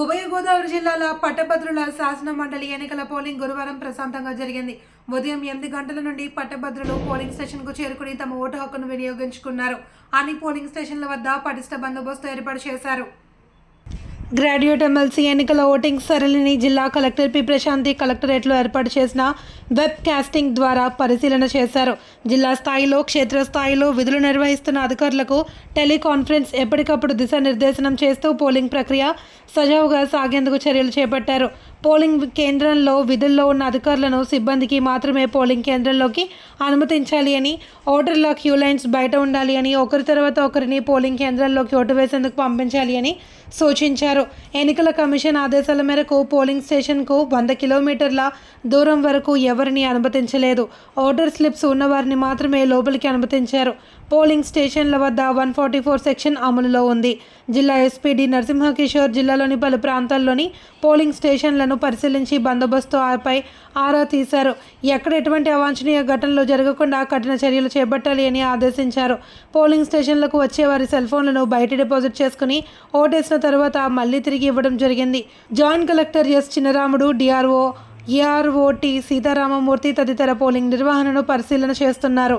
ఉభయ గోదావరి జిల్లాల పట్టభద్రుల శాసన మండలి ఎన్నికల పోలింగ్ గురువారం ప్రశాంతంగా జరిగింది. ఉదయం 8 గంటల నుండి పట్టభద్రులు పోలింగ్ స్టేషన్కు చేరుకుని తమ ఓటు హక్కును వినియోగించుకున్నారు. అన్ని పోలింగ్ స్టేషన్ల వద్ద పటిష్ట బందోబస్తు ఏర్పాటు చేశారు. గ్రాడ్యుయేట్ ఎమ్మెల్సీ ఎన్నికల ఓటింగ్ సరళిని జిల్లా కలెక్టర్ పి ప్రశాంతి కలెక్టరేట్లో ఏర్పాటు చేసిన వెబ్ కాస్టింగ్ ద్వారా పరిశీలన చేశారు. జిల్లా స్థాయిలో, క్షేత్రస్థాయిలో విధులు నిర్వహిస్తున్న అధికారులకు టెలికాన్ఫరెన్స్ ఎప్పటికప్పుడు దిశానిర్దేశనం చేస్తూ పోలింగ్ ప్రక్రియ సజావుగా సాగేందుకు చర్యలు చేపట్టారు. పోలింగ్ కేంద్రంలో విధుల్లో ఉన్న అధికారులను, సిబ్బందికి మాత్రమే పోలింగ్ కేంద్రంలోకి అనుమతించాలి అని, ఓటర్ల క్యూ లైన్స్ బయట ఉండాలి అని, ఒకరి తర్వాత ఒకరిని పోలింగ్ కేంద్రాల్లోకి ఓటు వేసేందుకు పంపించాలి అని సూచించారు. ఎన్నికల కమిషన్ ఆదేశాల మేరకు పోలింగ్ స్టేషన్కు 100 కిలోమీటర్ల దూరం వరకు ఎవరిని అనుమతించలేదు. ఓటర్ స్లిప్స్ ఉన్నవారిని మాత్రమే లోపలికి అనుమతించారు. పోలింగ్ స్టేషన్ల వద్ద 144 సెక్షన్ అమలులో ఉంది. జిల్లా ఎస్పీ డి నరసింహకిషోర్ జిల్లాలోని పలు ప్రాంతాల్లోని పోలింగ్ స్టేషన్లను పరిశీలించి బందోబస్తు పై ఆరా తీశారు. ఎక్కడ ఎటువంటి అవాంఛనీయ ఘటనలు జరగకుండా కఠిన చర్యలు చేపట్టాలి అని ఆదేశించారు. పోలింగ్ స్టేషన్లకు వచ్చే వారి సెల్ ఫోన్లను బయట డిపాజిట్ చేసుకుని ఓటేసిన తర్వాత మళ్లీ తిరిగి ఇవ్వడం జరిగింది. Joint collector S Chinnaramudu, DRO, ARO T Sitarama Murthy తదితర పోలింగ్ నిర్వహణను పరిశీలన చేస్తున్నారు.